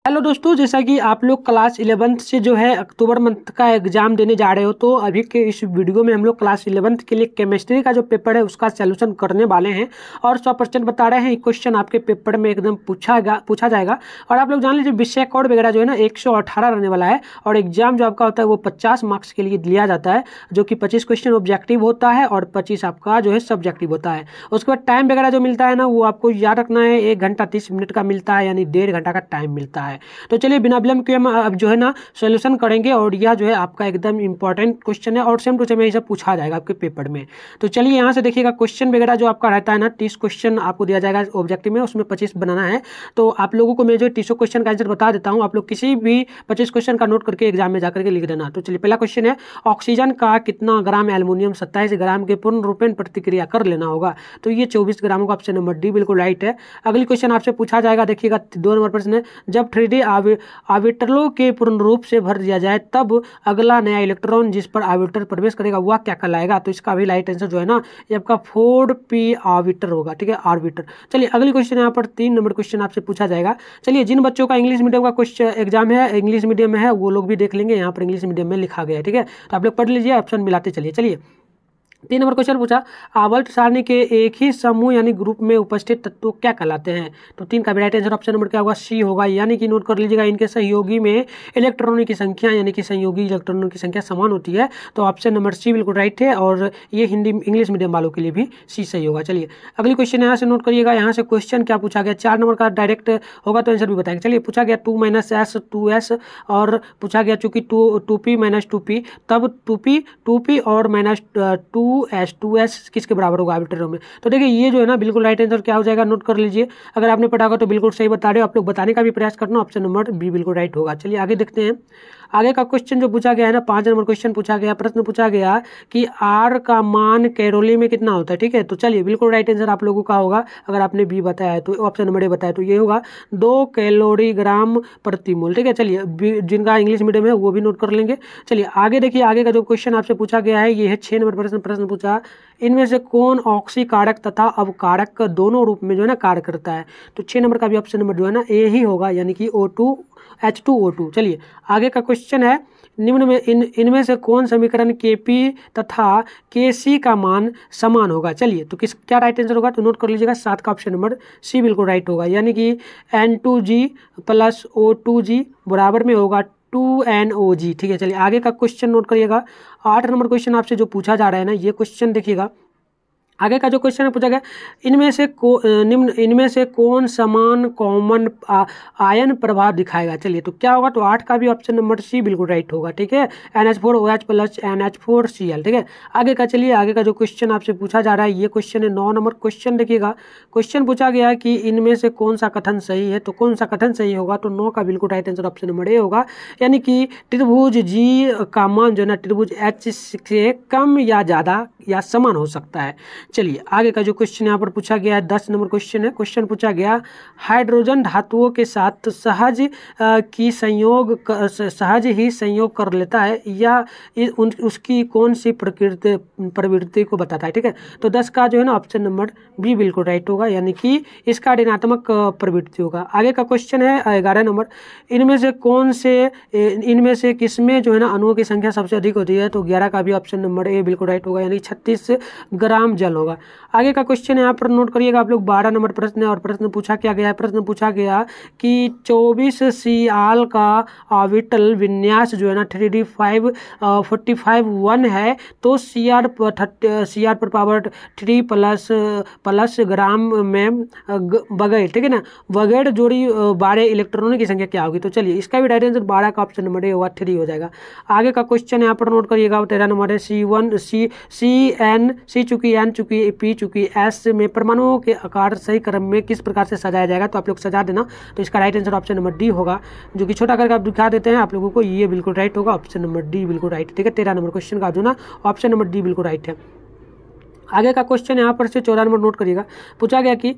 Hello दोस्तों, जैसा कि आप लोग क्लास 11th से जो है अक्टूबर मंथ का एग्जाम देने जा रहे हो, तो अभी के इस वीडियो में हम लोग क्लास 11th के लिए केमिस्ट्री का जो पेपर है उसका सॉल्यूशन करने वाले हैं और 100% बता रहे हैं। क्वेश्चन आपके पेपर में एकदम पूछा जाएगा। और आप लोग जान लीजिए विषय कोड वगैरह जो है ना 118 रहने वाला है और एग्जाम जो आपका होता है वो 50 मार्क्स के लिए लिया जाता है, जो कि 25 क्वेश्चन ऑब्जेक्टिव होता है और 25 आपका जो है सब्जेक्टिव होता है। उसके बाद टाइम वगैरह जो मिलता है ना वो आपको याद रखना है, 1 घंटा 30 मिनट का मिलता है, यानी 1.5 घंटा का टाइम मिलता है। तो चलिए बिना विलंब के हम अब जो है ना सॉल्यूशन करेंगे और यह जो है आपका एकदम इंपॉर्टेंट क्वेश्चन है और सेम टू सेम यही सब पूछा जाएगा आपके पेपर में। तो चलिए यहाँ से देखिएगा क्वेश्चन वगैरह जो आपका रहता है ना 30 क्वेश्चन आपको दिया जाएगा ऑब्जेक्टिव में, उसमें 25 बनाना है। तो आप लोगों को मैं जो 30 क्वेश्चन का आंसर बता देता हूँ, आप लोग किसी भी 25 क्वेश्चन का नोट करके एग्जाम में जाकर के लिख देना। तो चलिए पहला क्वेश्चन है, ऑक्सीजन का कितना ग्राम एल्युमिनियम 27 ग्राम के पूर्ण रूपेण प्रतिक्रिया कर लेना होगा? तो ये 24 ग्राम का ऑप्शन नंबर डी बिल्कुल राइट है। अगली क्वेश्चन आपसे पूछा जाएगा, देखिएगा 2 नंबर प्रश्न है, जब 3D आर्बिटरों के पूर्ण रूप से भर दिया जाए तब अगला नया इलेक्ट्रॉन जिस पर आर्बिटर प्रवेश करेगा वह क्या कहलाएगा? तो इसका भी राइट आंसर जो है ना ये आपका 4p आर्बिटर होगा, ठीक है, आर्बिटर। चलिए अगली क्वेश्चन यहाँ पर 3 नंबर क्वेश्चन आपसे पूछा जाएगा। चलिए जिन बच्चों का इंग्लिश मीडियम का क्वेश्चन एग्जाम है, इंग्लिश मीडियम में है, वो लोग भी देख लेंगे, यहाँ पर इंग्लिश मीडियम में लिखा गया है, ठीक है। तो आप लोग पढ़ लीजिए, ऑप्शन मिलाते चलिए। चलिए 3 नंबर क्वेश्चन पूछा, आवर्त सारणी के एक ही समूह यानी ग्रुप में उपस्थित तत्व क्या कहलाते हैं? तो 3 का भी राइट आंसर ऑप्शन नंबर क्या होगा? सी होगा। यानी कि नोट कर लीजिएगा, इनके सहयोगी में इलेक्ट्रॉनों की संख्या यानी कि संयोगी इलेक्ट्रॉनों की संख्या समान होती है। तो ऑप्शन नंबर सी बिल्कुल राइट है और ये हिंदी इंग्लिश मीडियम वालों के लिए भी सी सही होगा। चलिए अगली क्वेश्चन यहाँ से नोट करिएगा, यहाँ से क्वेश्चन क्या पूछा गया, 4 नंबर का डायरेक्ट होगा तो आंसर भी बताएंगे। चलिए पूछा गया 2 - s 2s और पूछा गया चूंकि 2p - 2p, तब 2p और -2s 2s किसके बराबर होगा आर्बिट्रेटर में? तो देखिए ये जो है ना बिल्कुल राइट आंसर क्या हो जाएगा, नोट कर लीजिए। अगर आपने पढ़ा होगा तो बिल्कुल सही बता रहे हो, आप लोग बताने का भी प्रयास करना, ऑप्शन नंबर बी बिल्कुल राइट होगा। चलिए आगे देखते हैं। आगे का क्वेश्चन जो पूछा गया है ना 5 नंबर क्वेश्चन पूछा गया, प्रश्न पूछा गया कि आर का मान कैलोरी में कितना होता है, ठीक है। तो चलिए बिल्कुल राइट आंसर आप लोगों का होगा, अगर आपने बी बताया है तो ऑप्शन नंबर ए बताया तो ये होगा 2 कैलोरी ग्राम प्रति मोल, ठीक है। चलिए जिनका इंग्लिश मीडियम है वो भी नोट कर लेंगे। चलिए आगे देखिए, आगे का जो क्वेश्चन आपसे पूछा गया है ये है 6 नंबर प्रश्न पूछा, इनमें से कौन ऑक्सीकारक तथा अवकारक दोनों रूप में जो है ना कार्य करता है? तो 6 नंबर का भी ऑप्शन नंबर जो है ना ए ही होगा, यानी कि O2 H2O2। चलिए आगे का क्वेश्चन है, निम्न में इनमें से कौन समीकरण Kp तथा Kc का मान समान होगा? चलिए तो क्या राइट आंसर होगा? तो नोट कर लीजिएगा 7 का ऑप्शन नंबर सी बिल्कुल राइट होगा, यानी कि N2G + O2G बराबर में होगा 2NOG, ठीक है। चलिए आगे का क्वेश्चन नोट करिएगा, 8 नंबर क्वेश्चन आपसे जो पूछा जा रहा है ना ये क्वेश्चन देखिएगा। आगे का जो क्वेश्चन है पूछा गया, इनमें से कौन समान कॉमन आयन प्रभाव दिखाएगा? चलिए तो क्या होगा? तो 8 का भी ऑप्शन नंबर सी बिल्कुल राइट होगा, ठीक है, NH4OH + NH4Cl, ठीक है। आगे का चलिए, आगे का जो क्वेश्चन आपसे पूछा जा रहा है ये क्वेश्चन है 9 नंबर क्वेश्चन देखिएगा। क्वेश्चन पूछा गया कि इनमें से कौन सा कथन सही है? तो कौन सा कथन सही होगा? तो 9 का बिल्कुल right answer option number A होगा, यानी कि त्रिभुज जी का मान जो है ना त्रिभुज H से कम या ज़्यादा या समान हो सकता है। चलिए आगे का जो क्वेश्चन यहाँ पर पूछा गया है 10 नंबर क्वेश्चन है। क्वेश्चन पूछा गया, हाइड्रोजन धातुओं के साथ सहज ही संयोग कर लेता है या उसकी कौन सी प्रवृत्ति को बताता है, ठीक है। तो 10 का जो है ना ऑप्शन नंबर बी बिल्कुल राइट होगा, यानी कि इसका ऋणात्मक प्रवृत्ति होगा। आगे का क्वेश्चन है 11 नंबर, इनमें से किसमें जो है ना अणुओं की संख्या सबसे अधिक होती है? तो 11 का भी ऑप्शन नंबर ए बिल्कुल राइट होगा, यानी 36 ग्राम जल होगा। आगे का क्वेश्चन यहाँ पर नोट करिएगा आप लोग, 12 नंबर प्रश्न है और प्रश्न पूछा क्या गया है? प्रश्न पूछा गया कि 24 Cl का ऑर्बिटल विन्यास जो है ना 3d545 है, तो Cr पर पावर 3 प्लस ग्राम में बगैर, ठीक है ना, बगैर जोड़ी 12 इलेक्ट्रॉनों की संख्या क्या होगी? तो चलिए इसका भी राइट आंसर 12 का ऑप्शन नंबर ए होगा, 3 हो जाएगा। आगे का क्वेश्चन यहाँ पर नोट करिएगा, 13 नंबर है, C चूंकि N चूंकि P चूंकि S में परमाणुओं के आकार सही क्रम में किस प्रकार से सजाया जाएगा? तो आप लोग सजा देना। तो इसका right answer option number D होगा, जो कि छोटा करके आप दिखा देते हैं आप लोगों को, ये बिल्कुल राइट होगा, ऑप्शन नंबर डी बिल्कुल राइट, ठीक है। 13 नंबर क्वेश्चन का जो ना ऑप्शन नंबर डी बिल्कुल राइट है। आगे का क्वेश्चन यहाँ पर से 14 नंबर नोट करिएगा, पूछा गया कि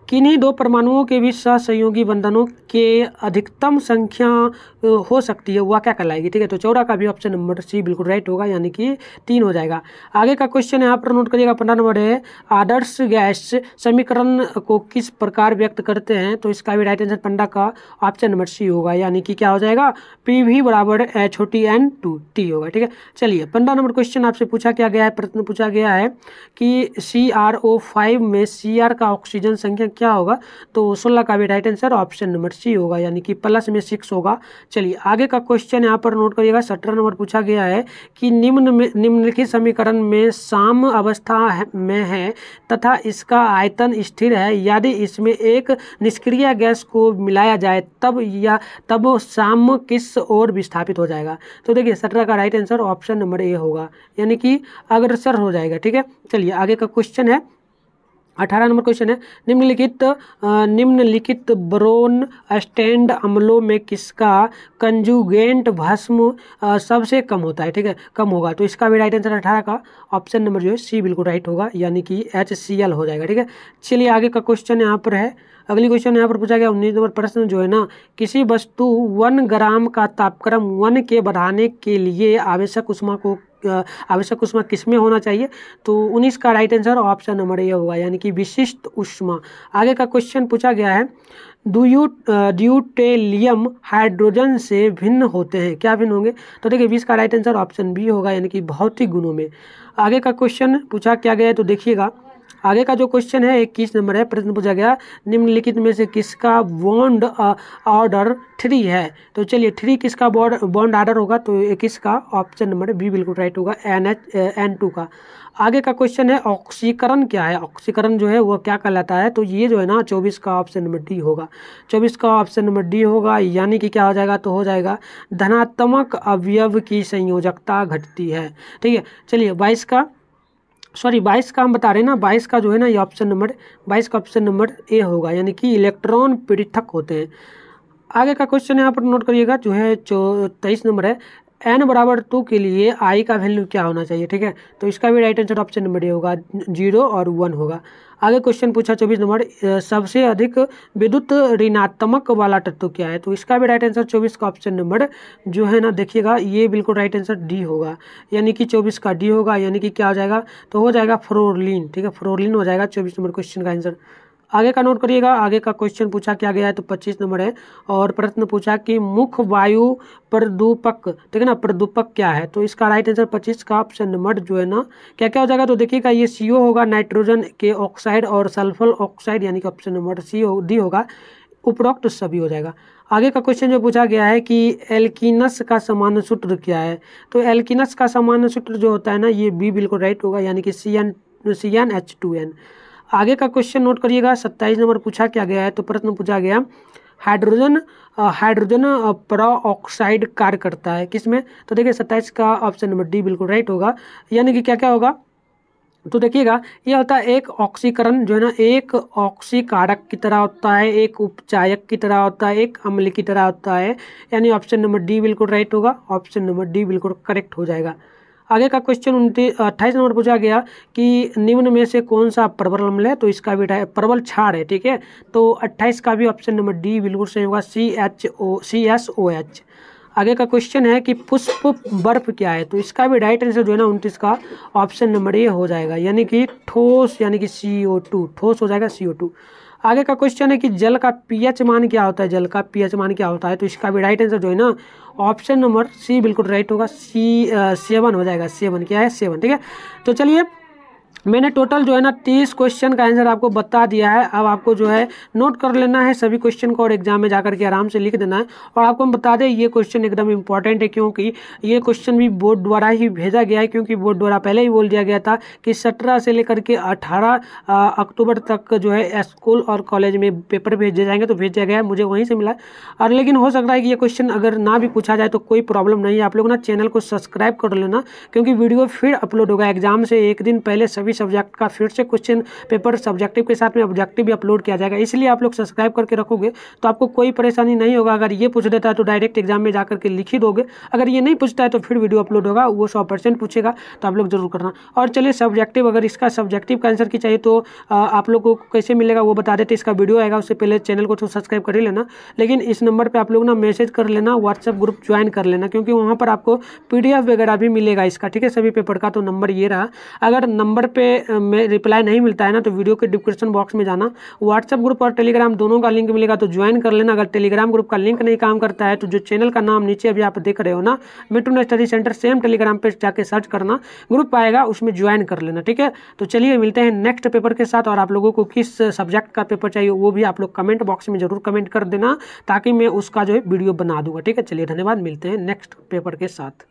किन्हीं दो परमाणुओं के बीच सहसंयोगी बंधनों के अधिकतम संख्या हो सकती है, वह क्या कहलाएगी? ठीक है, तो 14 का भी ऑप्शन नंबर सी बिल्कुल राइट होगा, यानी कि 3 हो जाएगा। आगे का क्वेश्चन यहाँ पर नोट करिएगा, 15 नंबर है, आदर्श गैस समीकरण को किस प्रकार व्यक्त करते हैं? तो इसका भी राइट आंसर 15 का ऑप्शन नंबर सी होगा, यानी कि क्या हो जाएगा? PV बराबर छोटी N2T होगा। ठीक है, चलिए 15 नंबर क्वेश्चन आपसे पूछा क्या गया है, प्रश्न पूछा गया है कि CrO5 में Cr का ऑक्सीजन संख्या क्या होगा? तो 16 का भी right answer option number C होगा, यानी कि प्लस में 6 होगा। चलिए आगे का क्वेश्चन यहाँ पर नोट करिएगा, 17 नंबर पूछा गया है कि निम्नलिखित समीकरण में साम्य अवस्था में है तथा इसका आयतन स्थिर है, यदि इसमें एक निष्क्रिय गैस को मिलाया जाए तब साम्य किस ओर विस्थापित हो जाएगा? तो देखिए 17 का right answer option number A होगा, यानी कि अग्रसर हो जाएगा। ठीक है, चलिए आगे का क्वेश्चन है, 18 नंबर क्वेश्चन है, निम्नलिखित बोरोन स्टैंड अम्लों में किसका कंजुगेंट भस्म सबसे कम होता है? ठीक है, कम होगा, तो इसका भी राइट आंसर 18 का ऑप्शन नंबर जो है सी बिल्कुल राइट होगा, यानी कि HCl हो जाएगा। ठीक है, चलिए आगे का क्वेश्चन यहाँ पर है, अगली क्वेश्चन यहाँ पर पूछा गया 19 नंबर प्रश्न जो है ना, किसी वस्तु 1 ग्राम का तापक्रम 1 के बढ़ाने के लिए आवश्यक उष्मा किसमें होना चाहिए? तो 19 का right answer option number A होगा, यानी कि विशिष्ट उष्मा। आगे का क्वेश्चन पूछा गया है, ड्यूटेरियम हाइड्रोजन से भिन्न होते हैं, क्या भिन्न होंगे? तो देखिए 20 का राइट आंसर ऑप्शन बी होगा, यानी कि भौतिक गुणों में। आगे का क्वेश्चन पूछा क्या गया है, तो देखिएगा आगे का जो क्वेश्चन है 21 नंबर है, प्रश्न पूछा गया, निम्नलिखित में से किसका बॉन्ड ऑर्डर 3 है? तो चलिए 3 किसका बॉन्ड ऑर्डर होगा? तो 21 का ऑप्शन नंबर बी बिल्कुल राइट होगा, N2 का। आगे का क्वेश्चन है, ऑक्सीकरण क्या है? ऑक्सीकरण जो है वो क्या कहलाता है? तो ये जो है ना 24 का ऑप्शन नंबर डी होगा, 24 का ऑप्शन नंबर डी होगा, यानी कि क्या हो जाएगा? तो हो जाएगा धनात्मक अवयव की संयोजकता घटती है। ठीक है, चलिए 22 का हम बता रहे हैं ना, 22 का जो है ना ये ऑप्शन नंबर 22 का ऑप्शन नंबर ए होगा, यानी कि इलेक्ट्रॉन पृथक होते हैं। आगे का क्वेश्चन यहाँ पर नोट करिएगा, जो है 23 नंबर है, n बराबर 2 के लिए I का वैल्यू क्या होना चाहिए? ठीक है, तो इसका भी right answer option number A होगा, 0 और 1 होगा। आगे क्वेश्चन पूछा 24 नंबर, सबसे अधिक विद्युत ऋणात्मक वाला तत्व क्या है? तो इसका भी राइट आंसर 24 का ऑप्शन नंबर जो है ना, देखिएगा ये बिल्कुल राइट आंसर डी होगा, यानी कि 24 का डी होगा, यानी कि क्या हो जाएगा? तो हो जाएगा फ्लोरीन। ठीक है, फ्लोरीन हो जाएगा 24 नंबर क्वेश्चन का आंसर। आगे का नोट करिएगा, आगे का क्वेश्चन पूछा क्या गया है, तो 25 नंबर है, और प्रश्न पूछा कि मुख्य वायु प्रदूपक, ठीक है ना, प्रदूपक क्या है? तो इसका राइट आंसर 25 का ऑप्शन नंबर जो है ना क्या क्या हो जाएगा? तो देखिएगा ये CO होगा, नाइट्रोजन के ऑक्साइड और सल्फर ऑक्साइड, यानी कि ऑप्शन नंबर डी होगा, उपरोक्त सभी हो जाएगा। आगे का क्वेश्चन जो पूछा गया है कि एल्कीनस का सामान्य सूत्र क्या है? तो एल्कीनस का सामान्य सूत्र जो होता है ना, ये बी बिल्कुल राइट होगा, यानी कि CnH2n। आगे का क्वेश्चन नोट करिएगा, 27 नंबर पूछा क्या गया है, तो प्रश्न पूछा गया, हाइड्रोजन परऑक्साइड कार्य करता है किसमें? तो देखिए 27 का ऑप्शन नंबर डी बिल्कुल राइट होगा, यानी कि क्या क्या होगा? तो देखिएगा ये होता है एक ऑक्सीकरण जो है ना, एक ऑक्सीकारक की तरह होता है, एक उपचायक की तरह होता है, एक अम्ल की तरह होता है, यानी ऑप्शन नंबर डी बिल्कुल राइट होगा, ऑप्शन नंबर डी बिल्कुल करेक्ट हो जाएगा। आगे का क्वेश्चन 28 नंबर पूछा गया कि निम्न में से कौन सा प्रबल अम्ल है? तो इसका भी प्रबल क्षार है। ठीक है, तो 28 का भी ऑप्शन नंबर डी बिल्कुल सही होगा, CSOH। आगे का क्वेश्चन है कि पुष्प बर्फ क्या है? तो इसका भी राइट आंसर जो है ना 29 का ऑप्शन नंबर ए हो जाएगा, यानी कि ठोस, यानी कि CO2, ठोस हो जाएगा CO2। आगे का क्वेश्चन है कि जल का pH मान क्या होता है? जल का pH मान क्या होता है? तो इसका भी राइट आंसर जो है ना ऑप्शन नंबर सी बिल्कुल राइट होगा, 7 हो जाएगा, 7 क्या है? 7। ठीक है, तो चलिए मैंने टोटल जो है ना 30 क्वेश्चन का आंसर आपको बता दिया है। अब आपको जो है नोट कर लेना है सभी क्वेश्चन को और एग्जाम में जाकर के आराम से लिख देना है। और आपको हम बता दें ये क्वेश्चन एकदम इंपॉर्टेंट है, क्योंकि ये क्वेश्चन भी बोर्ड द्वारा ही भेजा गया है, क्योंकि बोर्ड द्वारा पहले ही बोल दिया गया था कि 17 से लेकर के 18 अक्टूबर तक जो है स्कूल और कॉलेज में पेपर भेजे जाएंगे, तो भेजा गया है, मुझे वहीं से मिला। और लेकिन हो सकता है कि ये क्वेश्चन अगर ना भी पूछा जाए तो कोई प्रॉब्लम नहीं है, आप लोग ना चैनल को सब्सक्राइब कर लेना, क्योंकि वीडियो फिर अपलोड होगा एग्जाम से एक दिन पहले सभी सब्जेक्ट का फिर से क्वेश्चन पेपर सब्जेक्टिव के साथ में ऑब्जेक्टिव भी अपलोड किया जाएगा। इसलिए आप लोग सब्सक्राइब करके रखोगे तो आपको कोई परेशानी नहीं होगा। अगर ये पूछ देता है तो डायरेक्ट एग्जाम में जाकर के लिख ही दोगे, अगर ये नहीं पूछता है तो फिर वीडियो अपलोड होगा, वो 100% पूछेगा, तो आप लोग जरूर करना। और चलिए सब्जेक्टिव, अगर इसका सब्जेक्टिव का आंसर की चाहिए तो आप लोग को कैसे मिलेगा वो बता देते। इसका वीडियो आएगा, उससे पहले चैनल को तो सब्सक्राइब कर ही लेना, लेकिन इस नंबर पे आप लोग ना मैसेज कर लेना, व्हाट्सएप ग्रुप ज्वाइन कर लेना, क्योंकि वहाँ पर आपको PDF वगैरह भी मिलेगा इसका, ठीक है, सभी पेपर का। तो नंबर ये रहा। अगर नंबर पे रिप्लाई नहीं मिलता है ना तो वीडियो के डिस्क्रिप्शन बॉक्स में जाना, व्हाट्सएप ग्रुप और टेलीग्राम दोनों का लिंक मिलेगा, तो ज्वाइन कर लेना। अगर टेलीग्राम ग्रुप का लिंक नहीं काम करता है तो जो चैनल का नाम नीचे अभी आप देख रहे हो ना, Mithun study centre, same Telegram पे जाके सर्च करना, ग्रुप आएगा, उसमें ज्वाइन कर लेना, ठीक है। तो चलिए मिलते हैं नेक्स्ट पेपर के साथ। और आप लोगों को किस सब्जेक्ट का पेपर चाहिए वो भी आप लोग कमेंट बॉक्स में जरूर कमेंट कर देना, ताकि मैं उसका जो है वीडियो बना दूंगा, ठीक है। चलिए धन्यवाद, मिलते हैं नेक्स्ट पेपर के साथ।